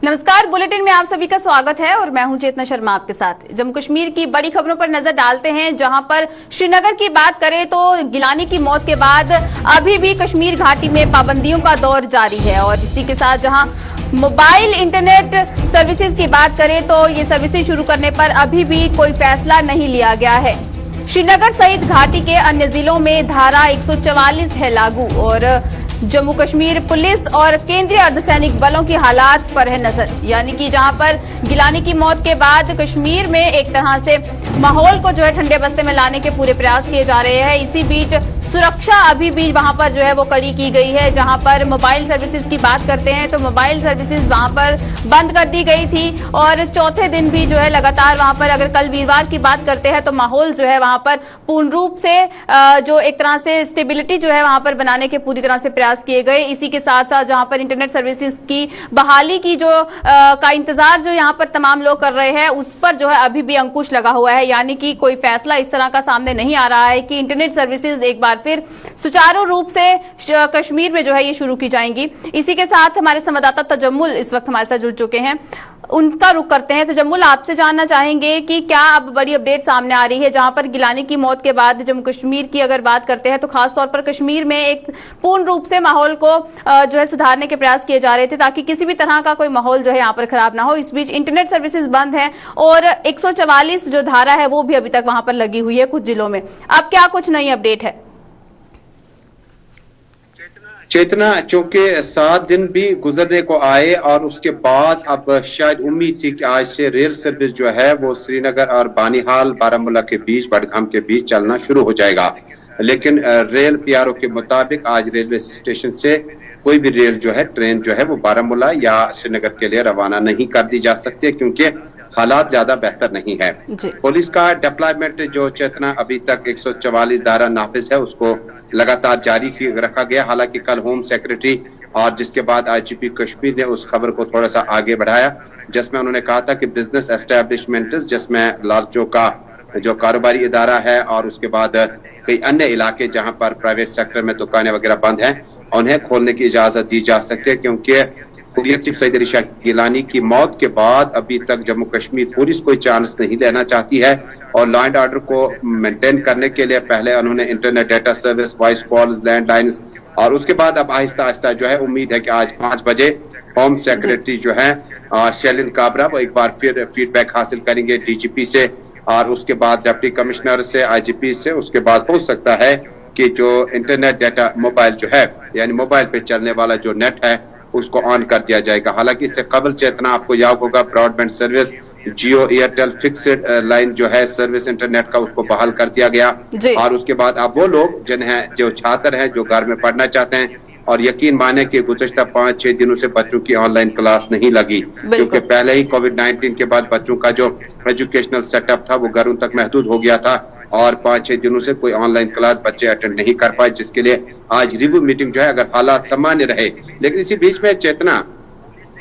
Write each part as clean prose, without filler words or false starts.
नमस्कार, बुलेटिन में आप सभी का स्वागत है और मैं हूं चेतना शर्मा आपके साथ। जम्मू कश्मीर की बड़ी खबरों पर नजर डालते हैं, जहां पर श्रीनगर की बात करें तो गिलानी की मौत के बाद अभी भी कश्मीर घाटी में पाबंदियों का दौर जारी है और इसी के साथ जहां मोबाइल इंटरनेट सर्विसेज की बात करें तो ये सर्विसेज शुरू करने पर अभी भी कोई फैसला नहीं लिया गया है। श्रीनगर सहित घाटी के अन्य जिलों में धारा 144 है लागू और जम्मू कश्मीर पुलिस और केंद्रीय अर्धसैनिक बलों की हालात पर है नजर। यानी कि जहां पर गिलानी की मौत के बाद कश्मीर में एक तरह से माहौल को जो है ठंडे बस्ते में लाने के पूरे प्रयास किए जा रहे हैं। इसी बीच सुरक्षा अभी भी वहां पर जो है वो कड़ी की गई है। जहां पर मोबाइल सर्विसेज की बात करते हैं तो मोबाइल सर्विसेज वहां पर बंद कर दी गई थी और चौथे दिन भी जो है लगातार वहां पर, अगर कल वीरवार की बात करते हैं तो माहौल जो है वहां पर पूर्ण रूप से जो एक तरह से स्टेबिलिटी जो है वहां पर बनाने के पूरी तरह से प्रयास किए गए। इसी के साथ साथ जहां पर इंटरनेट सर्विसेज की बहाली की जो का इंतजार जो यहां पर तमाम लोग कर रहे हैं, उस पर जो है अभी भी अंकुश लगा हुआ है। यानी कि कोई फैसला इस तरह का सामने नहीं आ रहा है कि इंटरनेट सर्विसेज एक बार फिर सुचारू रूप से कश्मीर में जो है ये शुरू की जाएंगी। इसी के साथ हमारे संवाददाता तजम्मुल इस वक्त हमारे साथ जुड़ चुके हैं, उनका रुख करते हैं। तजम्मुल, आपसे जानना चाहेंगे कि क्या अब बड़ी अपडेट सामने आ रही है, जहां पर गिलानी की मौत के बाद जम्मू कश्मीर की अगर बात करते हैं तो खासतौर पर कश्मीर में एक पूर्ण रूप से माहौल को जो है सुधारने के प्रयास किए जा रहे थे ताकि किसी भी तरह का कोई माहौल जो है यहाँ पर खराब ना हो। इस बीच इंटरनेट सर्विसेज बंद है और 144 जो धारा है वो भी अभी तक वहां पर लगी हुई है कुछ जिलों में। अब क्या कुछ नई अपडेट है? चेतना, चूंकि 7 दिन भी गुजरने को आए और उसके बाद अब शायद उम्मीद थी कि आज से रेल सर्विस जो है वो श्रीनगर और बानीहाल बारामूला के बीच, बडगाम के बीच चलना शुरू हो जाएगा। लेकिन रेल पीआरओ के मुताबिक आज रेलवे स्टेशन से कोई भी रेल जो है, ट्रेन जो है वो बारामूला या श्रीनगर के लिए रवाना नहीं कर दी जा सकती क्योंकि हालात ज्यादा बेहतर नहीं है। पुलिस का डिप्लॉयमेंट जो चेतना अभी तक 144 धारा नाफिज है उसको लगातार जारी रखा गया। हालांकि कल होम सेक्रेटरी और जिसके बाद आईजीपी कश्मीर ने उस खबर को थोड़ा सा आगे बढ़ाया, जिसमें उन्होंने कहा था कि बिजनेस एस्टेब्लिशमेंट जिसमें लाल चौक का जो कारोबारी इदारा है और उसके बाद कई अन्य इलाके जहां पर प्राइवेट सेक्टर में दुकानें वगैरह बंद हैं, उन्हें खोलने की इजाजत दी जा सकती है क्योंकि कुरियर चीफ सईद अली शाह गिलानी की मौत के बाद अभी तक जम्मू कश्मीर पुलिस कोई चांस नहीं लेना चाहती है और लॉ एंड ऑर्डर को मेंटेन करने के लिए पहले उन्होंने internet data service, voice calls, landlines और उसके बाद अब आहिस्ता आहिस्ता जो है उम्मीद है कि आज 5 बजे होम सेक्रेटरी जो है शैलिन काबरा वो एक बार फिर फीडबैक हासिल करेंगे डीजीपी से और उसके बाद डिप्टी कमिश्नर से, आईजीपी से। उसके बाद हो सकता है कि जो इंटरनेट डेटा मोबाइल जो है यानी मोबाइल पे चलने वाला जो नेट है उसको ऑन कर दिया जाएगा। हालांकि इससे कबल चेतना आपको याद होगा broadband service, Jio Airtel fixed line जो है सर्विस इंटरनेट का उसको बहाल कर दिया गया और उसके बाद अब वो लोग जिन्हें जो छात्र हैं जो घर में पढ़ना चाहते हैं और यकीन माने कि गुज़श्ता 5-6 दिनों से बच्चों की ऑनलाइन क्लास नहीं लगी क्योंकि पहले ही कोविड-19 के बाद बच्चों का जो एजुकेशनल सेटअप था वो घरों तक महदूद हो गया था और 5-6 दिनों से कोई ऑनलाइन क्लास बच्चे अटेंड नहीं कर पाए, जिसके लिए आज रिव्यू मीटिंग जो है अगर हालात सामान्य रहे। लेकिन इसी बीच में चेतना,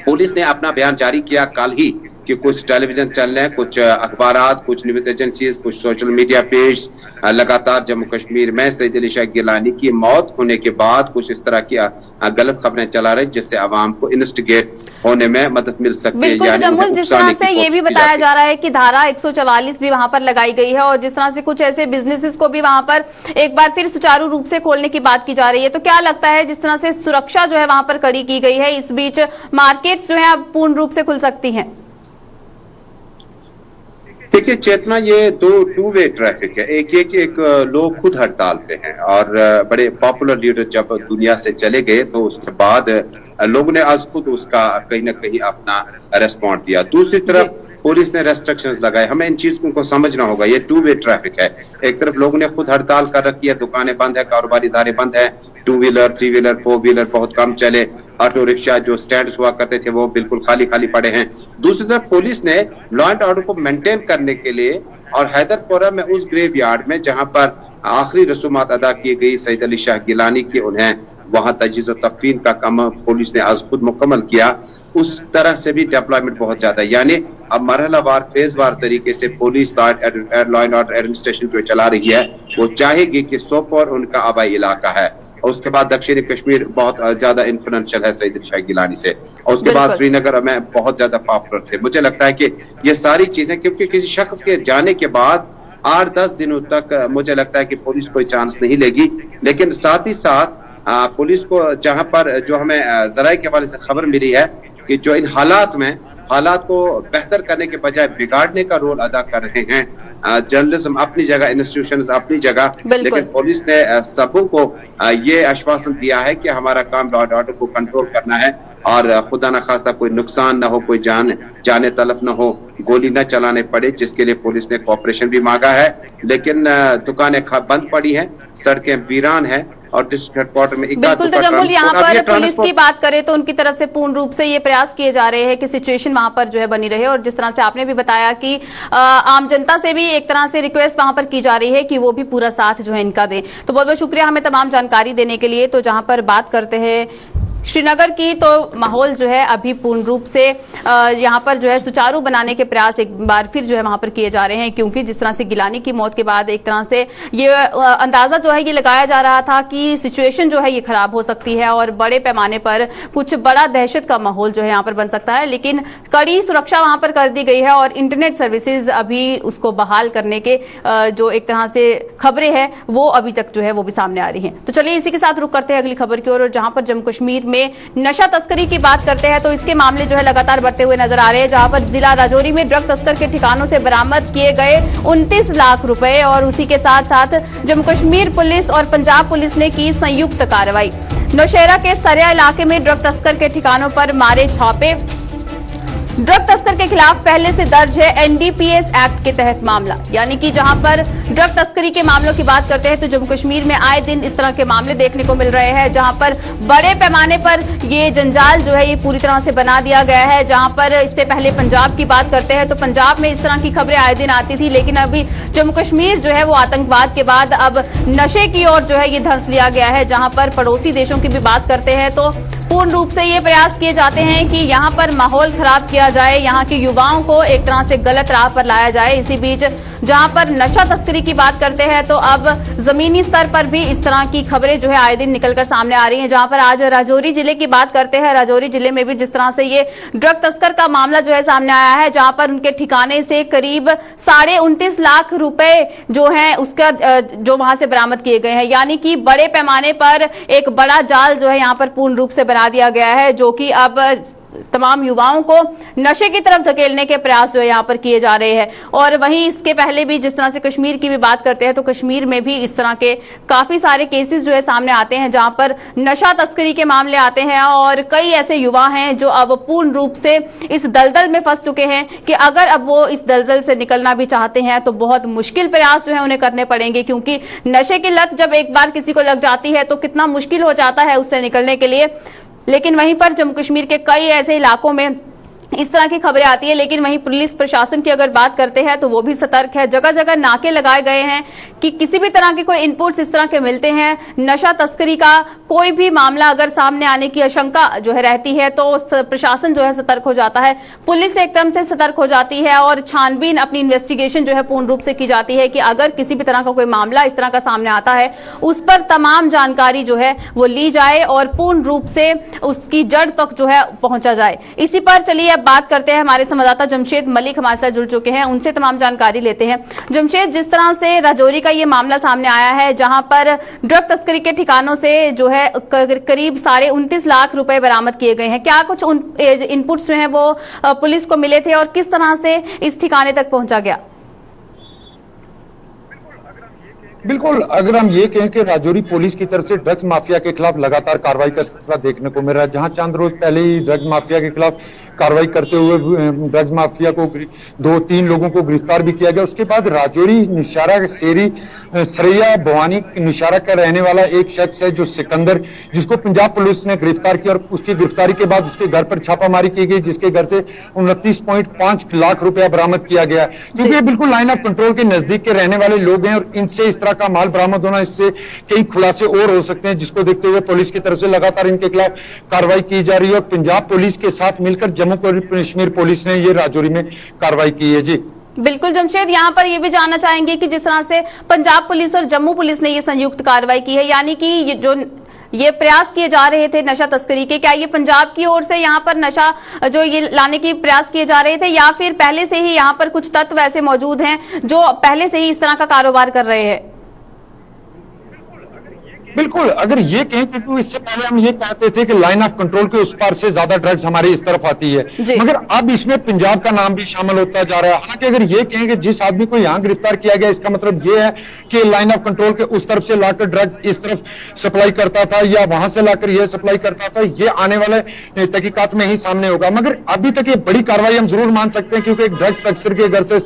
पुलिस ने अपना बयान जारी किया कल ही कि कुछ टेलीविजन चैनल, कुछ अखबारात, कुछ न्यूज एजेंसीज, कुछ सोशल मीडिया पेज लगातार जम्मू कश्मीर में सईद अली शाह गिलानी की मौत होने के बाद कुछ इस तरह की गलत खबरें चला रही जिससे आवाम को इन्वेस्टिगेट होने में मदद मिल सकती है। बिल्कुल जम्मुल, जिस तरह से ये भी बताया जा रहा है कि धारा 144 भी वहां पर लगाई गई है और जिस तरह से कुछ ऐसे बिजनेसेस को भी वहां पर एक बार फिर सुचारू रूप से खोलने की बात की जा रही है, तो क्या लगता है जिस तरह से सुरक्षा जो है वहां पर कड़ी की गई है, इस बीच मार्केट्स जो है अब पूर्ण रूप से खुल सकती हैं? देखिए चेतना, ये टू वे ट्रैफिक है। एक लोग खुद हड़ताल पे हैं और बड़े पॉपुलर लीडर जब दुनिया से चले गए तो उसके बाद लोगों ने आज खुद उसका कहीं ना कहीं अपना रेस्पॉन्ड दिया। दूसरी तरफ पुलिस ने रेस्ट्रिक्शंस लगाए। हमें इन चीजों को समझना होगा, ये टू वे ट्रैफिक है। एक तरफ लोगों ने खुद हड़ताल कर रखी है, दुकानें बंद है, कारोबारी इदारे बंद है, 2 व्हीलर, 3 व्हीलर, 4 व्हीलर बहुत कम चले, ऑटो रिक्शा जो स्टैंड हुआ करते थे वो बिल्कुल खाली खाली पड़े हैं। दूसरी तरफ पुलिस ने लॉ एंड ऑर्डर को मेंटेन करने के लिए और हैदरपुरा में उस ग्रेव यार्ड में जहां पर आखिरी रसूमात अदा की गई सईद अली शाह गिलानी की, उन्हें वहां तजहीज़ और तकफीन का काम पुलिस ने आज खुद मुकम्मल किया। उस तरह से भी डेवलपमेंट बहुत ज्यादा है, यानी अब मरहलावार फेजवार तरीके से police law and order administration जो चला रही है वो चाहेगी कि सोपोर उनका आबाई इलाका है और उसके बाद दक्षिणी कश्मीर बहुत ज्यादा इन्फ्लुएंशियल है सईद शाह गिलानी से, और उसके बाद श्रीनगर में बहुत ज्यादा पॉपुलर थे। मुझे लगता है कि ये सारी चीजें, क्योंकि किसी शख्स के जाने के बाद 8-10 दिनों तक मुझे लगता है कि पुलिस कोई चांस नहीं लेगी, लेकिन साथ ही साथ पुलिस को जहां पर जो हमें जराये के हवाले से खबर मिली है कि जो इन हालात को बेहतर करने के बजाय बिगाड़ने का रोल अदा कर रहे हैं। जर्नलिज्म अपनी जगह, इंस्टीट्यूशंस अपनी जगह, लेकिन पुलिस ने सबों को ये आश्वासन दिया है कि हमारा काम लॉ एंड ऑर्डर को कंट्रोल करना है और खुदा न खास्ता कोई नुकसान न हो, कोई जाने तलफ न हो, गोली न चलाने पड़े, जिसके लिए पुलिस ने कोऑपरेशन भी मांगा है। लेकिन दुकानें बंद पड़ी हैं, सड़कें वीरान हैं और डिस्ट्रिक्ट हेडक्वार्टर में बिल्कुल। तो जब यहाँ पर पुलिस की बात करें तो उनकी तरफ से पूर्ण रूप से ये प्रयास किए जा रहे हैं कि सिचुएशन वहां पर जो है बनी रहे, और जिस तरह से आपने भी बताया कि आम जनता से भी एक तरह से रिक्वेस्ट वहां पर की जा रही है कि वो भी पूरा साथ जो है इनका दें। तो बहुत बहुत शुक्रिया हमें तमाम जानकारी देने के लिए। तो जहां पर बात करते हैं श्रीनगर की, तो माहौल जो है अभी पूर्ण रूप से यहाँ पर जो है सुचारू बनाने के प्रयास एक बार फिर जो है वहां पर किए जा रहे हैं, क्योंकि जिस तरह से गिलानी की मौत के बाद एक तरह से ये अंदाजा जो है ये लगाया जा रहा था कि सिचुएशन जो है ये खराब हो सकती है और बड़े पैमाने पर कुछ बड़ा दहशत का माहौल जो है यहाँ पर बन सकता है। लेकिन कड़ी सुरक्षा वहां पर कर दी गई है और इंटरनेट सर्विसेज अभी उसको बहाल करने के जो एक तरह से खबरें हैं वो अभी तक जो है वो भी सामने आ रही है। तो चलिए इसी के साथ रुक करते हैं अगली खबर की ओर, जहां पर जम्मू कश्मीर में नशा तस्करी की बात करते हैं तो इसके मामले जो है लगातार बढ़ते हुए नजर आ रहे हैं, जहां पर जिला राजौरी में ड्रग तस्कर के ठिकानों से बरामद किए गए 29 लाख रुपए, और उसी के साथ साथ जम्मू कश्मीर पुलिस और पंजाब पुलिस ने की संयुक्त कार्रवाई। नौशहरा के सरिया इलाके में ड्रग तस्कर के ठिकानों पर मारे छापे। ड्रग तस्कर के खिलाफ पहले से दर्ज है एनडीपीएस एक्ट के तहत मामला, यानी कि जहां पर ड्रग तस्करी के मामलों की बात करते हैं तो जम्मू कश्मीर में आए दिन इस तरह के मामले देखने को मिल रहे हैं, जहां पर बड़े पैमाने पर ये जंजाल जो है ये पूरी तरह से बना दिया गया है। जहां पर इससे पहले पंजाब की बात करते हैं तो पंजाब में इस तरह की खबरें आए दिन आती थी, लेकिन अभी जम्मू कश्मीर जो है वो आतंकवाद के बाद अब नशे की ओर जो है ये धंस लिया गया है। जहां पर पड़ोसी देशों की भी बात करते हैं तो पूर्ण रूप से ये प्रयास किए जाते हैं कि यहां पर माहौल खराब किया जाए, यहां के युवाओं को एक तरह से गलत राह पर लाया जाए। इसी बीच जहां पर नशा तस्करी की बात करते हैं तो अब जमीनी स्तर पर भी इस तरह की खबरें जो है आए दिन निकलकर सामने आ रही हैं। जहां पर आज राजौरी जिले की बात करते हैं, राजौरी जिले में भी जिस तरह से ये ड्रग तस्कर का मामला जो है सामने आया है, जहां पर उनके ठिकाने से करीब 29.5 लाख रुपए जो है उसका जो वहां से बरामद किए गए हैं, यानी कि बड़े पैमाने पर एक बड़ा जाल जो है यहां पर पूर्ण रूप से बना दिया गया है, जो कि अब तमाम युवाओं को नशे की तरफ धकेलने के प्रयास जो है यहाँ पर किए जा रहे हैं। और वहीं इसके पहले भी जिस तरह से कश्मीर की भी बात करते हैं तो कश्मीर में भी इस तरह के काफी सारे केसेस जो है सामने आते हैं, जहां पर नशा तस्करी के मामले आते हैं और कई ऐसे युवा हैं जो अब पूर्ण रूप से इस दलदल में फंस चुके हैं कि अगर अब वो इस दलदल से निकलना भी चाहते हैं तो बहुत मुश्किल प्रयास जो है उन्हें करने पड़ेंगे, क्योंकि नशे की लत जब एक बार किसी को लग जाती है तो कितना मुश्किल हो जाता है उससे निकलने के लिए। लेकिन वहीं पर जम्मू कश्मीर के कई ऐसे इलाकों में इस तरह की खबरें आती है, लेकिन वहीं पुलिस प्रशासन की अगर बात करते हैं तो वो भी सतर्क है। जगह जगह नाके लगाए गए हैं कि किसी भी तरह के कोई इनपुट्स इस तरह के मिलते हैं, नशा तस्करी का कोई भी मामला अगर सामने आने की आशंका जो है रहती है तो प्रशासन जो है सतर्क हो जाता है, पुलिस एकदम से सतर्क हो जाती है और छानबीन अपनी इन्वेस्टिगेशन जो है पूर्ण रूप से की जाती है कि अगर किसी भी तरह का कोई मामला इस तरह का सामने आता है उस पर तमाम जानकारी जो है वो ली जाए और पूर्ण रूप से उसकी जड़ तक जो है पहुंचा जाए। इसी पर चलिए बात करते हैं, हमारे संवाददाता जमशेद मलिक हमारे साथ जुड़ चुके हैं, उनसे तमाम जानकारी लेते हैं। जमशेद, जिस तरह से राजौरी का ये मामला सामने आया है जहां पर ड्रग तस्करी के ठिकानों से जो है करीब 29.5 लाख रुपए बरामद किए गए हैं, क्या कुछ इनपुट्स जो हैं वो पुलिस को मिले थे और किस तरह से इस ठिकाने तक पहुंचा गया? बिल्कुल, अगर हम ये कहें कि राजौरी पुलिस की तरफ से ड्रग्स माफिया के खिलाफ लगातार कार्रवाई का सिलसिला देखने को मिल रहा है, जहां चंद रोज पहले ही ड्रग्स माफिया के खिलाफ कार्रवाई करते हुए ड्रग्स माफिया को 2-3 लोगों को गिरफ्तार भी किया गया। उसके बाद राजौरी निशारा शेरी सरैया भवानी निशारा का रहने वाला एक शख्स है जो सिकंदर, जिसको पंजाब पुलिस ने गिरफ्तार किया और उसकी गिरफ्तारी के बाद उसके घर पर छापामारी की गई, जिसके घर से 29.5 लाख रुपया बरामद किया गया। क्योंकि ये बिल्कुल लाइन ऑफ कंट्रोल के नजदीक के रहने वाले लोग हैं और इनसे इस तरह का माल बरामद होना, इससे कई खुलासे और हो सकते हैं, जिसको देखते हुए पुलिस की तरफ से लगातार इनके खिलाफ कार्रवाई की जा रही है और पंजाब पुलिस के साथ मिलकर जम्मू कश्मीर पुलिस ने ये राजौरी में कार्रवाई की है। जी बिल्कुल जमशेद, यहाँ पर ये भी जानना चाहेंगे कि जिस तरह से पंजाब पुलिस और जम्मू पुलिस ने ये संयुक्त कार्रवाई की है, यानी कि ये जो ये प्रयास किए जा रहे थे नशा तस्करी के, क्या ये पंजाब की ओर से यहाँ पर नशा जो ये लाने के प्रयास किए जा रहे थे, या फिर पहले से ही यहाँ पर कुछ तत्व ऐसे मौजूद हैं जो पहले से ही इस तरह का कारोबार कर रहे हैं? बिल्कुल, अगर ये कहें कि इससे पहले हम ये कहते थे कि लाइन ऑफ कंट्रोल के उस पार से ज्यादा ड्रग्स हमारे इस तरफ आती है, मगर अब इसमें पंजाब का नाम भी शामिल होता जा रहा है। हालांकि अगर ये कहें कि जिस आदमी को यहाँ गिरफ्तार किया गया, इसका मतलब ये है कि लाइन ऑफ कंट्रोल के उस तरफ से लाकर ड्रग्स इस तरफ सप्लाई करता था या वहां से लाकर ये सप्लाई करता था, ये आने वाले तहकीकात में ही सामने होगा। मगर अभी तक ये बड़ी कार्रवाई हम जरूर मान सकते हैं, क्योंकि एक ड्रग्स तस्कर के घर से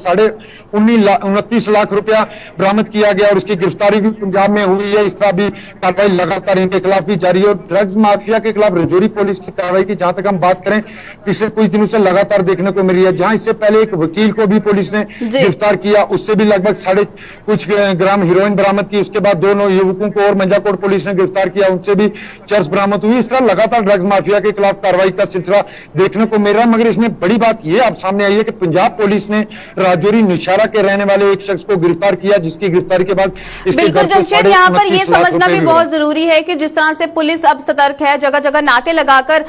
29 लाख रुपया बरामद किया गया और उसकी गिरफ्तारी भी पंजाब में हुई है। इस तरह भी कार्रवाई लगातार इनके खिलाफ भी जारी है। और ड्रग्स माफिया के खिलाफ राजौरी पुलिस की कार्रवाई की जहां तक हम बात करें, पिछले कुछ दिनों से लगातार देखने को मिल रही है। जहां इससे पहले एक वकील को भी पुलिस ने गिरफ्तार किया, उससे भी लगभग 6.5 ग्राम हेरोइन बरामद की। उसके बाद 2 युवकों को और मंजाकोट पुलिस ने गिरफ्तार किया, उनसे भी चर्च बरामद हुई। इस तरह लगातार ड्रग्स माफिया के खिलाफ कार्रवाई का सिलसिला देखने को मिल रहा है। मगर इसमें बड़ी बात यह अब सामने आई है कि पंजाब पुलिस ने राजौरी निशारा के रहने वाले एक शख्स को गिरफ्तार किया, जिसकी गिरफ्तारी के बाद इसके घर से 29 लाख समझना भी बहुत जरूरी है कि जिस तरह से पुलिस अब सतर्क है, जगह जगह नाके लगाकर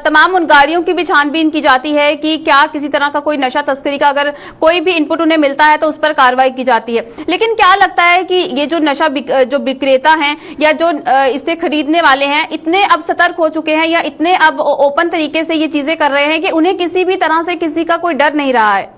तमाम उन गाड़ियों की भी छानबीन की जाती है कि क्या किसी तरह का कोई नशा तस्करी का अगर कोई भी इनपुट उन्हें मिलता है तो उस पर कार्रवाई की जाती है। लेकिन क्या लगता है कि ये जो नशा जो विक्रेता हैं या जो इसे खरीदने वाले हैं, इतने अब सतर्क हो चुके हैं या इतने अब ओपन तरीके से ये चीजें कर रहे हैं कि उन्हें किसी भी तरह से किसी का कोई डर नहीं रहा है?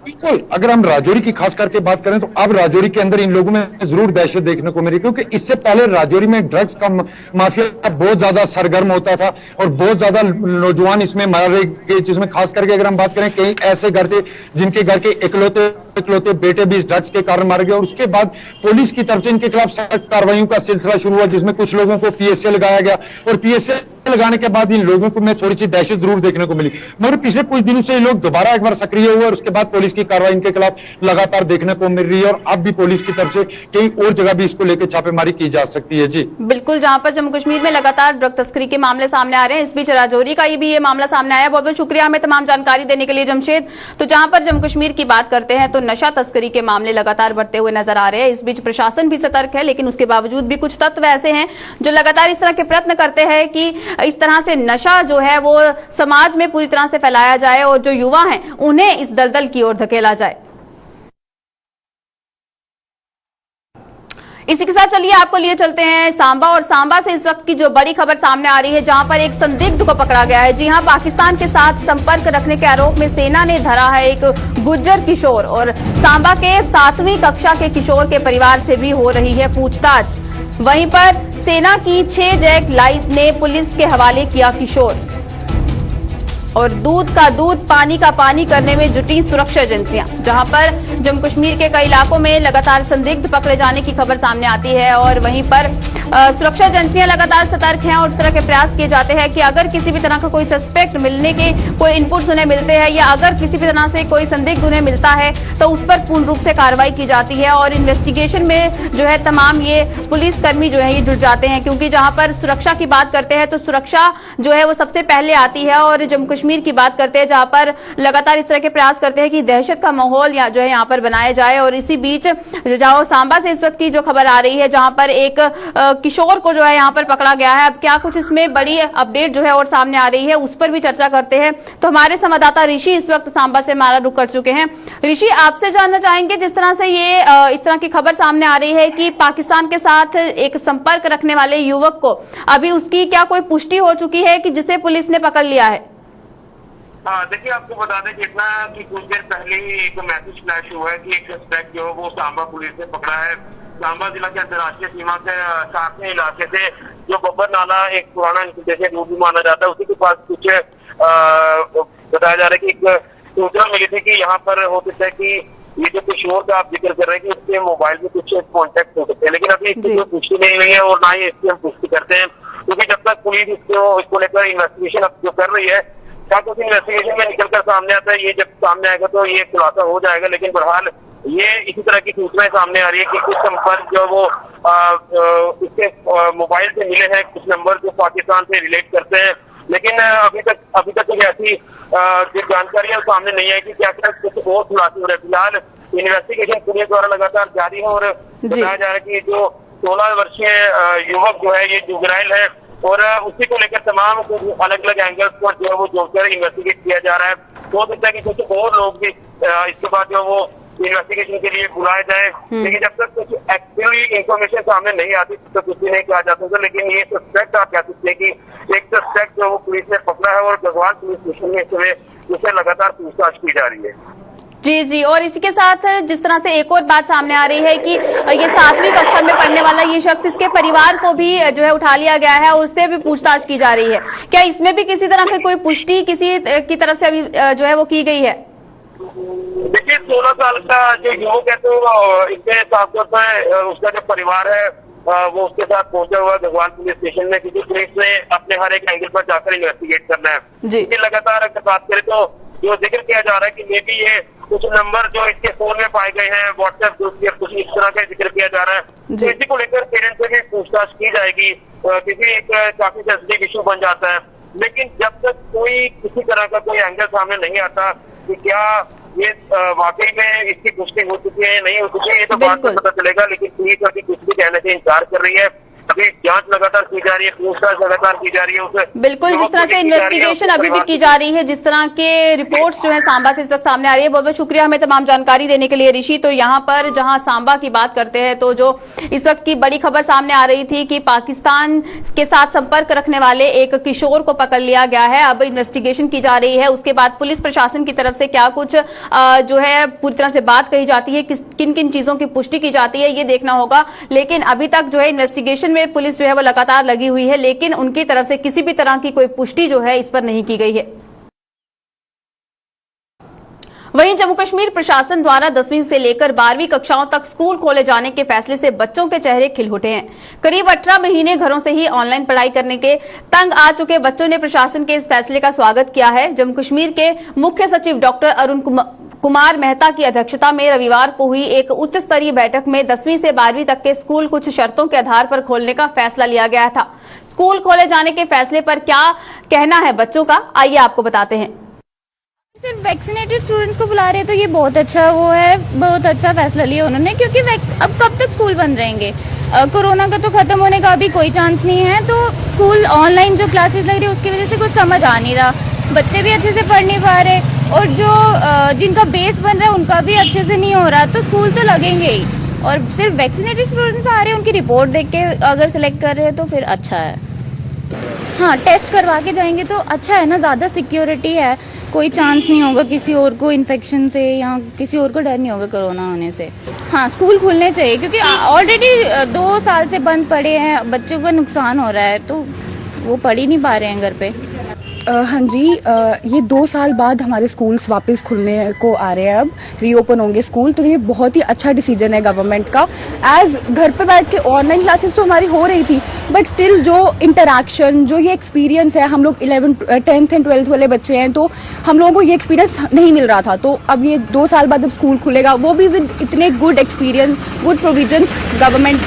बिल्कुल, अगर हम राजौरी की खास करके बात करें तो अब राजौरी के अंदर इन लोगों में जरूर दहशत देखने को मिली, क्योंकि इससे पहले राजौरी में ड्रग्स का माफिया बहुत ज्यादा सरगर्म होता था और बहुत ज्यादा नौजवान इसमें मारे गए। जिसमें खास करके अगर हम बात करें, कई ऐसे घर थे जिनके घर के इकलौते बेटे भी इस ड्रग्स के कारण मारे गए। और उसके बाद पुलिस की तरफ से इनके खिलाफ सख्त कार्रवाइयों का सिलसिला शुरू हुआ, जिसमें कुछ लोगों को पीएसए लगाया गया और पीएसए लगाने के बाद इन लोगों को में थोड़ी सी दहशत जरूर देखने को मिली। मगर पिछले कुछ दिनों से ये लोग दोबारा एक बार सक्रिय हुए और उसके बाद पुलिस की कार्रवाई इनके खिलाफ लगातार देखने को मिल रही है और अब भी पुलिस की तरफ से कई और जगह भी इसको लेकर छापेमारी की जा सकती है। जी बिल्कुल, जहां पर जम्मू कश्मीर में लगातार ड्रग तस्करी के मामले सामने आ रहे हैं, इस बीच राजौरी का भी ये मामला सामने आया। बहुत बहुत शुक्रिया हमें तमाम जानकारी देने के लिए जमशेद। तो जहां पर जम्मू कश्मीर की बात करते हैं तो नशा तस्करी के मामले लगातार बढ़ते हुए नजर आ रहे हैं। इस बीच प्रशासन भी सतर्क है, लेकिन उसके बावजूद भी कुछ तत्व ऐसे हैं जो लगातार इस तरह के प्रयत्न करते हैं कि इस तरह से नशा जो है वो समाज में पूरी तरह से फैलाया जाए और जो युवा हैं उन्हें इस दलदल की ओर धकेला जाए। इसी के साथ चलिए आपको लिए चलते हैं सांबा, और सांबा से इस वक्त की जो बड़ी खबर सामने आ रही है, जहां पर एक संदिग्ध को पकड़ा गया है। जी हां, पाकिस्तान के साथ संपर्क रखने के आरोप में सेना ने धरा है एक गुज्जर किशोर, और सांबा के 7वीं कक्षा के किशोर के परिवार से भी हो रही है पूछताछ। वहीं पर सेना की 6 जैक लाइट ने पुलिस के हवाले किया किशोर, और दूध का दूध पानी का पानी करने में जुटी सुरक्षा एजेंसियां। जहां पर जम्मू कश्मीर के कई इलाकों में लगातार संदिग्ध पकड़े जाने की खबर सामने आती है, और वहीं पर सुरक्षा एजेंसियां लगातार सतर्क हैं और इस तरह के प्रयास किए जाते हैं कि अगर किसी भी तरह का कोई सस्पेक्ट मिलने के कोई इनपुट्स उन्हें मिलते हैं या अगर किसी भी तरह से कोई संदिग्ध उन्हें मिलता है तो उस पर पूर्ण रूप से कार्रवाई की जाती है। और इन्वेस्टिगेशन में जो है तमाम ये पुलिसकर्मी जो है ये जुट जाते हैं, क्योंकि जहां पर सुरक्षा की बात करते हैं तो सुरक्षा जो है वो सबसे पहले आती है। और जम्मू कश्मीर की बात करते हैं जहां पर लगातार इस तरह के प्रयास करते हैं कि दहशत का माहौल या जो है यहाँ पर बनाया जाए। और इसी बीच जहां सांबा से इस वक्त की जो खबर आ रही है, जहां पर एक किशोर को जो है यहाँ पर पकड़ा गया है। अब क्या कुछ इसमें बड़ी अपडेट जो है और सामने आ रही है, उस पर भी चर्चा करते हैं। तो हमारे संवाददाता ऋषि इस वक्त सांबा से हमारा रुख कर चुके हैं। ऋषि, आपसे जानना चाहेंगे, जिस तरह से ये इस तरह की खबर सामने आ रही है कि पाकिस्तान के साथ एक संपर्क रखने वाले युवक को अभी उसकी क्या कोई पुष्टि हो चुकी है कि जिसे पुलिस ने पकड़ लिया है? देखिए, आपको बता दें जितना कि कुछ देर पहले ही एक मैसेज फ्लैश हुआ है कि एक सस्पेक्ट जो है वो सांबा पुलिस ने पकड़ा है। सांबा जिला के अंतर्राष्ट्रीय सीमा से साथ में इलाके से जो बब्बर नाला एक पुराना जैसे रूट भी माना जाता है, उसी के पास कुछ बताया जा रहा है कि एक सूचना मिली थी कि यहाँ पर हो सकता है कि ये जो किशोर का आप जिक्र कर रहे हैं कि उसके मोबाइल में कुछ कॉन्टेक्ट हो सकते हैं, लेकिन अभी इसकी कोई पुष्टि नहीं हुई है और ना ही इसकी हम पुष्टि करते हैं, क्योंकि जब तक पुलिस इसको लेकर इन्वेस्टिगेशन अब जो कर रही है, क्या कुछ इन्वेस्टिगेशन में निकलकर सामने आता है, ये जब सामने आएगा तो ये खुलासा हो जाएगा। लेकिन बहरहाल ये इसी तरह की सूचनाएं सामने आ रही है कि कुछ संपर्क जो वो इसके मोबाइल से मिले हैं, कुछ नंबर जो पाकिस्तान से रिलेट करते हैं, लेकिन अभी तक कोई ऐसी जानकारी है सामने नहीं है कि क्या क्या कुछ और खुलासे हो रहे हैं। फिलहाल इन्वेस्टिगेशन पुलिस द्वारा लगातार जारी है और बताया जा रहा है कि जो 16 वर्षीय युवक जो है ये जुगराइल है और उसी को लेकर तमाम अलग अलग एंगल्स पर जो है वो जोड़कर इन्वेस्टिगेट किया जा रहा है। हो सकता है कि कुछ और लोग भी इसके बाद जो वो इन्वेस्टिगेशन के लिए बुलाए जाए, लेकिन जब तक कुछ एक्चुअली इंफॉर्मेशन सामने नहीं आती तब तक कुछ भी नहीं कहा जा सकता। लेकिन ये सस्पेक्ट आप कह सकते हैं कि एक सस्पेक्ट जो वो पुलिस ने पकड़ा है और गढ़वाल पुलिस स्टेशन में इस समय उससे लगातार पूछताछ की जा रही है। जी, और इसी के साथ जिस तरह से एक और बात सामने आ रही है कि ये 7वीं कक्षा में पढ़ने वाला ये शख्स, इसके परिवार को भी जो है उठा लिया गया है और उससे भी पूछताछ की जा रही है। क्या इसमें भी किसी तरह की कोई पुष्टि किसी की तरफ से अभी जो है वो की गई है? देखिए 16 साल का जो युवक है तो इसके साफ तौर पर उसका जो परिवार है वो उसके साथ पहुंचा हुआ गढ़वाल पुलिस स्टेशन में, क्योंकि पुलिस ने अपने हर एक एंगल पर जाकर इन्वेस्टिगेट करना है। लेकिन लगातार अगर बात करें तो जो जिक्र किया जा रहा है कि मे बी ये कुछ नंबर जो इसके फोन में पाए गए हैं व्हाट्सएप ग्रुप या कुछ इस तरह का जिक्र किया जा रहा है, तो इसी को लेकर पेरेंट्स से भी पूछताछ की जाएगी, क्योंकि एक काफी सेंसिटिव इशू बन जाता है। लेकिन जब तक कोई किसी तरह का कोई एंगल सामने नहीं आता कि क्या ये वाकई में इसकी पुष्टि हो चुकी है या नहीं हो चुकी है, ये तो बाद में पता चलेगा। लेकिन पुलिस अभी कुछ भी कहने से इंकार कर रही है। अभी जांच लगातार की जा रही है, पूछताछ लगातार की जा रही है उसे। बिल्कुल, जिस तरह से इन्वेस्टिगेशन अभी भी की जा रही है, जिस तरह के रिपोर्ट्स जो है सांबा से इस वक्त सामने आ रही है। बहुत बहुत शुक्रिया हमें तमाम जानकारी देने के लिए ऋषि। तो यहाँ पर जहाँ सांबा की बात करते हैं तो जो इस वक्त की बड़ी खबर सामने आ रही थी कि पाकिस्तान के साथ संपर्क रखने वाले एक किशोर को पकड़ लिया गया है। अब इन्वेस्टिगेशन की जा रही है, उसके बाद पुलिस प्रशासन की तरफ से क्या कुछ जो है पूरी तरह से बात कही जाती है, किन किन चीजों की पुष्टि की जाती है, ये देखना होगा। लेकिन अभी तक जो है इन्वेस्टिगेशन में पुलिस जो है वो लगातार लगी हुई है, लेकिन उनकी तरफ से किसी भी तरह की कोई पुष्टि जो है इस पर नहीं की गई है। वहीं जम्मू कश्मीर प्रशासन द्वारा 10वीं से लेकर 12वीं कक्षाओं तक स्कूल खोले जाने के फैसले से बच्चों के चेहरे खिल उठे हैं। करीब 18 महीने घरों से ही ऑनलाइन पढ़ाई करने के तंग आ चुके बच्चों ने प्रशासन के इस फैसले का स्वागत किया है। जम्मू कश्मीर के मुख्य सचिव डॉक्टर अरुण कुमार मेहता की अध्यक्षता में रविवार को हुई एक उच्च स्तरीय बैठक में 10वीं से 12वीं तक के स्कूल कुछ शर्तों के आधार पर खोलने का फैसला लिया गया था। स्कूल खोले जाने के फैसले पर क्या कहना है बच्चों का, आइए आपको बताते हैं। सिर्फ वैक्सीनेटेड स्टूडेंट्स को बुला रहे हैं तो ये बहुत अच्छा वो है, बहुत अच्छा फैसला लिया उन्होंने, क्योंकि अब कब तक स्कूल बंद रहेंगे? कोरोना का तो खत्म होने का अभी कोई चांस नहीं है। तो स्कूल ऑनलाइन जो क्लासेस लग रही है उसकी वजह से कुछ समझ आ नहीं रहा, बच्चे भी अच्छे से पढ़ नहीं पा रहे और जो जिनका बेस बन रहा है उनका भी अच्छे से नहीं हो रहा, तो स्कूल तो लगेंगे ही। और सिर्फ वैक्सीनेटेड स्टूडेंट्स आ रहे हैं, उनकी रिपोर्ट देख के अगर सिलेक्ट कर रहे हैं तो फिर अच्छा है। हाँ, टेस्ट करवा के जाएंगे तो अच्छा है ना, ज्यादा सिक्योरिटी है, कोई चांस नहीं होगा किसी और को इन्फेक्शन से या किसी और को डर नहीं होगा कोरोना होने से। हाँ, स्कूल खुलने चाहिए क्योंकि ऑलरेडी 2 साल से बंद पड़े हैं, बच्चों को नुकसान हो रहा है तो वो पढ़ ही नहीं पा रहे हैं घर पे। हाँ जी, ये 2 साल बाद हमारे स्कूल्स वापस खुलने को आ रहे हैं, अब रीओपन होंगे स्कूल, तो ये बहुत ही अच्छा डिसीजन है गवर्नमेंट का। एज घर पे बैठ के ऑनलाइन क्लासेस तो हमारी हो रही थी, बट स्टिल जो इंटरैक्शन, जो ये एक्सपीरियंस है, हम लोग 11th, 10th एंड 12th वाले बच्चे हैं तो हम लोगों को ये एक्सपीरियंस नहीं मिल रहा था। तो अब ये 2 साल बाद जब स्कूल खुलेगा, वो भी विद इतने good experience, good provisions government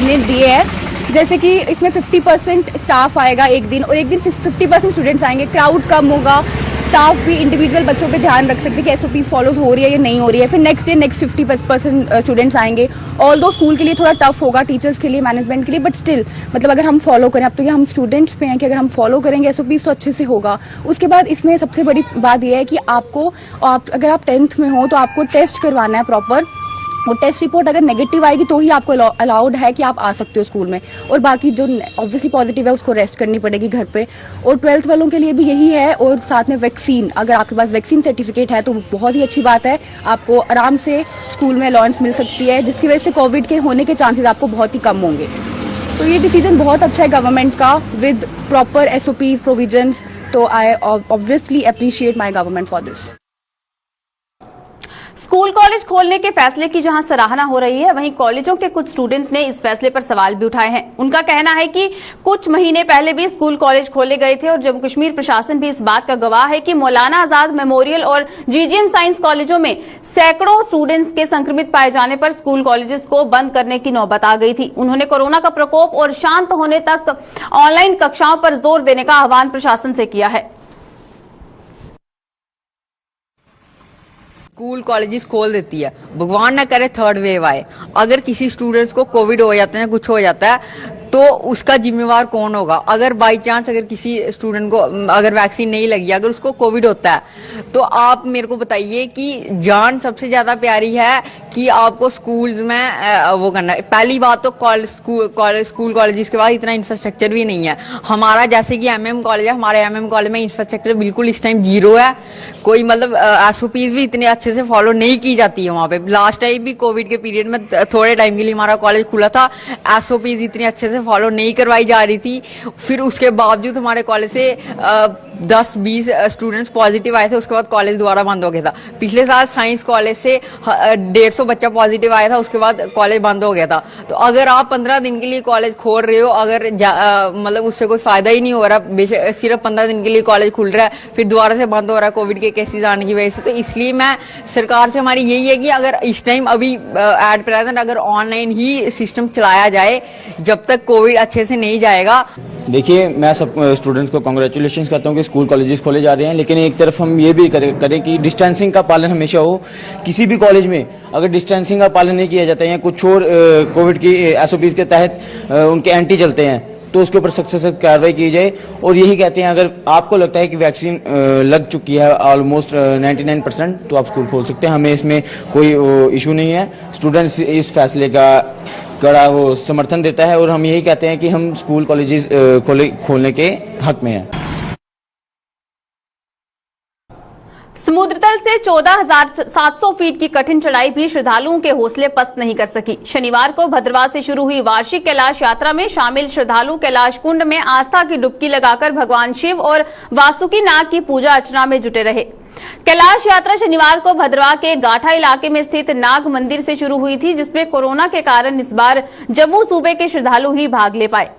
ने दिए हैं, जैसे कि इसमें 50% स्टाफ आएगा एक दिन और एक दिन 50% स्टूडेंट्स आएंगे, क्राउड कम होगा, स्टाफ भी इंडिविजुअल बच्चों पे ध्यान रख सकते हैं कि एसओपीज फॉलो हो रही है या नहीं हो रही है। फिर नेक्स्ट डे नेक्स्ट 50% स्टूडेंट्स आएंगे। ऑल्दो स्कूल के लिए थोड़ा टफ होगा, टीचर्स के लिए, मैनेजमेंट के लिए, बट स्टिल मतलब अगर हम फॉलो करें, अब तो ये हम स्टूडेंट्स पे हैं कि अगर हम फॉलो करेंगे एसओपीज तो अच्छे से होगा। उसके बाद इसमें सबसे बड़ी बात यह है कि अगर आप 10th में हो तो आपको टेस्ट करवाना है प्रॉपर, वो टेस्ट रिपोर्ट अगर नेगेटिव आएगी तो ही आपको अलाउड है कि आप आ सकते हो स्कूल में, और बाकी जो ऑब्वियसली पॉजिटिव है उसको रेस्ट करनी पड़ेगी घर पे। और 12th वालों के लिए भी यही है, और साथ में वैक्सीन, अगर आपके पास वैक्सीन सर्टिफिकेट है तो बहुत ही अच्छी बात है, आपको आराम से स्कूल में अलाउंस मिल सकती है, जिसकी वजह से कोविड के होने के चांसेस आपको बहुत ही कम होंगे। तो ये डिसीजन बहुत अच्छा है गवर्नमेंट का, विद प्रॉपर एसओपीज प्रोविजंस। तो I obviously appreciate my government for this. School college खोलने के फैसले की जहां सराहना हो रही है, वहीं कॉलेजों के कुछ स्टूडेंट्स ने इस फैसले पर सवाल भी उठाए हैं। उनका कहना है कि कुछ महीने पहले भी स्कूल कॉलेज खोले गए थे और जम्मू कश्मीर प्रशासन भी इस बात का गवाह है कि मौलाना आजाद मेमोरियल और जीजीएम साइंस कॉलेजों में सैकड़ों स्टूडेंट्स के संक्रमित पाए जाने पर स्कूल कॉलेजेस को बंद करने की नौबत आ गई थी। उन्होंने कोरोना का प्रकोप और शांत होने तक ऑनलाइन कक्षाओं पर जोर देने का आह्वान प्रशासन से किया है। स्कूल कॉलेजेस खोल देती है, भगवान ना करे थर्ड वेव आए, अगर किसी स्टूडेंट्स को कोविड हो जाता है, कुछ हो जाता है, तो उसका जिम्मेवार कौन होगा? अगर बाई चांस अगर किसी स्टूडेंट को अगर वैक्सीन नहीं लगी, अगर उसको कोविड होता है, तो आप मेरे को बताइए कि जान सबसे ज्यादा प्यारी है कि आपको स्कूल्स में वो करना है। पहली बात तो स्कूल कॉलेजेस के बाद इतना इंफ्रास्ट्रक्चर भी नहीं है हमारा, जैसे कि एमएम कॉलेज है, हमारे एमएम कॉलेज में इंफ्रास्ट्रक्चर बिल्कुल इस टाइम जीरो है, कोई मतलब एसओपीज भी इतने अच्छे से फॉलो नहीं की जाती है वहाँ पे। लास्ट टाइम भी कोविड के पीरियड में थोड़े टाइम के लिए हमारा कॉलेज खुला था, एसओपीज इतने अच्छे से फॉलो नहीं करवाई जा रही थी, फिर उसके बावजूद हमारे कॉलेज से 10-20 स्टूडेंट्स पॉजिटिव आए थे, उसके बाद कॉलेज दोबारा बंद हो गया था। पिछले साल साइंस कॉलेज से 150 बच्चा पॉजिटिव आया था, उसके बाद कॉलेज बंद हो गया था। तो अगर आप 15 दिन के लिए कॉलेज खोल रहे हो, अगर मतलब उससे कोई फायदा ही नहीं हो रहा, सिर्फ 15 दिन के लिए कॉलेज खुल रहा है, फिर दोबारा से बंद हो रहा है कोविड के केसेस आने की वजह से। तो इसलिए मैं सरकार से हमारी यही है कि अगर इस टाइम अभी एट प्रेजेंट अगर ऑनलाइन ही सिस्टम चलाया जाए, जब तक कोविड अच्छे से नहीं जाएगा। देखिए, मैं सब स्टूडेंट्स को कांग्रेचुलेशंस करता हूँ कि स्कूल कॉलेजेस खोले जा रहे हैं, लेकिन एक तरफ हम ये भी करें कि डिस्टेंसिंग का पालन हमेशा हो। किसी भी कॉलेज में अगर डिस्टेंसिंग का पालन नहीं किया जाता है या कुछ और कोविड की एसओपीज के तहत उनके एंटी चलते हैं, तो उसके ऊपर सख्त से कार्रवाई की जाए। और यही कहते हैं, अगर आपको लगता है कि वैक्सीन लग चुकी है ऑलमोस्ट 99%, तो आप स्कूल खोल सकते हैं, हमें इसमें कोई इशू नहीं है। स्टूडेंट्स इस फैसले का कड़ा वो समर्थन देता है और हम यही कहते हैं कि हम स्कूल कॉलेजेस खोलने के हक में हैं। समुद्र तल से 14,700 फीट की कठिन चढ़ाई भी श्रद्धालुओं के हौसले पस्त नहीं कर सकी। शनिवार को भद्रवाह से शुरू हुई वार्षिक कैलाश यात्रा में शामिल श्रद्धालु कैलाश कुंड में आस्था की डुबकी लगाकर भगवान शिव और वासुकी नाग की पूजा अर्चना में जुटे रहे। कैलाश यात्रा शनिवार को भद्रवाह के गाठा इलाके में स्थित नाग मंदिर से शुरू हुई थी, जिसमें कोरोना के कारण इस बार जम्मू सूबे के श्रद्धालु ही भाग ले पाए।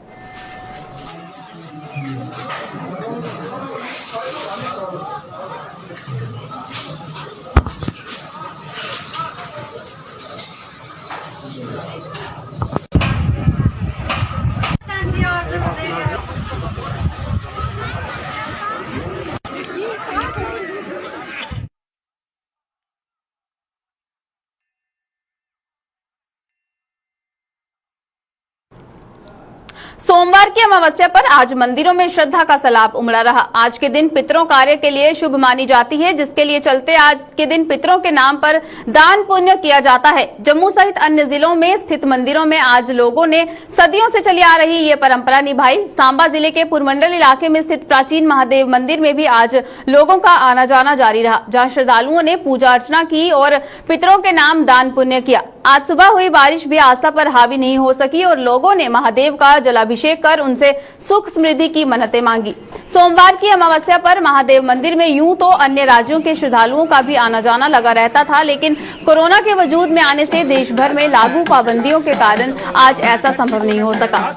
सोमवार की अमावस्या पर आज मंदिरों में श्रद्धा का सैलाब उमड़ा रहा। आज के दिन पितरों कार्य के लिए शुभ मानी जाती है, जिसके लिए चलते आज के दिन पितरों के नाम पर दान पुण्य किया जाता है। जम्मू सहित अन्य जिलों में स्थित मंदिरों में आज लोगों ने सदियों से चली आ रही ये परंपरा निभाई। सांबा जिले के पुरमंडल इलाके में स्थित प्राचीन महादेव मंदिर में भी आज लोगों का आना जाना जारी रहा, जहाँ श्रद्धालुओं ने पूजा अर्चना की और पितरों के नाम दान पुण्य किया। आज सुबह हुई बारिश भी आस्था पर हावी नहीं हो सकी और लोगों ने महादेव का जलाभिषेक कर उनसे सुख समृद्धि की मन्नतें मांगी। सोमवार की अमावस्या पर महादेव मंदिर में यूं तो अन्य राज्यों के श्रद्धालुओं का भी आना जाना लगा रहता था, लेकिन कोरोना के वजूद में आने से देश भर में लागू पाबंदियों के कारण आज ऐसा संभव नहीं हो सका।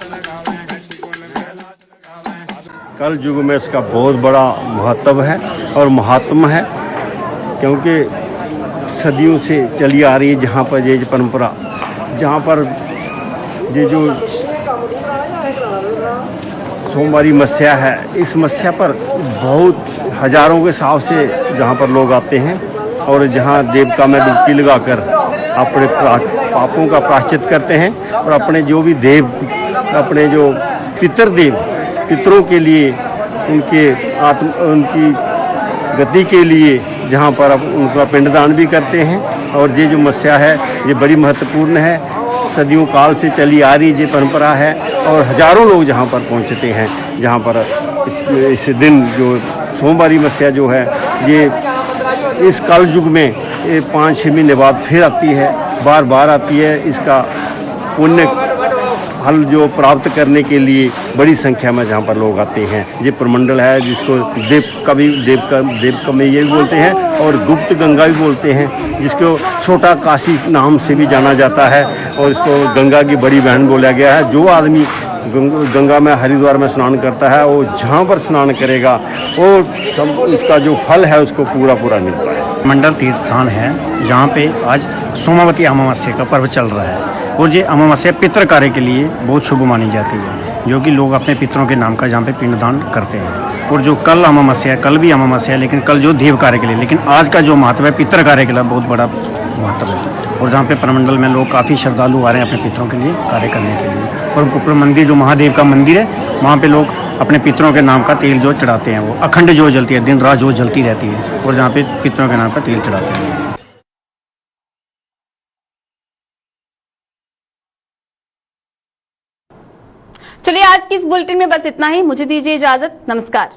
कल युग में इसका बहुत बड़ा महत्व है और महात्मा है, क्योंकि सदियों से चली आ रही है जहाँ पर ये परंपरा, जहाँ पर ये जो सोमवारी मस्या है, इस मस्या पर बहुत हजारों के हिसाब से जहाँ पर लोग आते हैं और जहाँ देवता में डुबकी लगाकर अपने पापों का प्रायश्चित करते हैं और अपने जो भी देव, अपने जो पितरों के लिए, उनकी गति के लिए जहाँ पर अब उनका पिंडदान भी करते हैं। और ये जो मस्या है ये बड़ी महत्वपूर्ण है, सदियों काल से चली आ रही ये परंपरा है और हजारों लोग जहाँ पर पहुँचते हैं, जहाँ पर इस दिन जो सोमवारी मस्या जो है ये इस कल युग में ये 5-6 महीने बाद फिर आती है, बार बार आती है। इसका पुण्य फल जो प्राप्त करने के लिए बड़ी संख्या में जहाँ पर लोग आते हैं। ये प्रमंडल है जिसको देव में ये भी बोलते हैं और गुप्त गंगा भी बोलते हैं, जिसको छोटा काशी नाम से भी जाना जाता है और इसको गंगा की बड़ी बहन बोला गया है। जो आदमी गंगा में हरिद्वार में स्नान करता है वो जहाँ पर स्नान करेगा वो सब उसका जो फल है उसको पूरा मिलता है। मंडल तीर्थ स्थान है जहाँ पे आज सोमवती अमावस्या का पर्व चल रहा है और ये अमावस्या पितृ कार्य के लिए बहुत शुभ मानी जाती है, जो कि लोग अपने पितरों के नाम का जहाँ पे पिंडदान करते हैं। और जो कल अमावस्या है, कल भी अमावस्या है, लेकिन कल जो देव कार्य के लिए, लेकिन आज का जो महत्व है पितृ कार्य के लिए बहुत बड़ा महत्व है। और जहाँ पे प्रमंडल में लोग काफ़ी श्रद्धालु आ रहे हैं अपने पितरों के लिए कार्य करने के लिए। और ऊपर मंदिर जो महादेव का मंदिर है, वहाँ पे लोग अपने पितरों के नाम का तेल जो चढ़ाते हैं, वो अखंड जो जलती है, दिन रात जो जलती रहती है, और जहाँ पे पितरों के नाम का तेल चढ़ाते हैं। चलिए आज की इस बुलेटिन में बस इतना ही। मुझे दीजिए इजाजत। नमस्कार।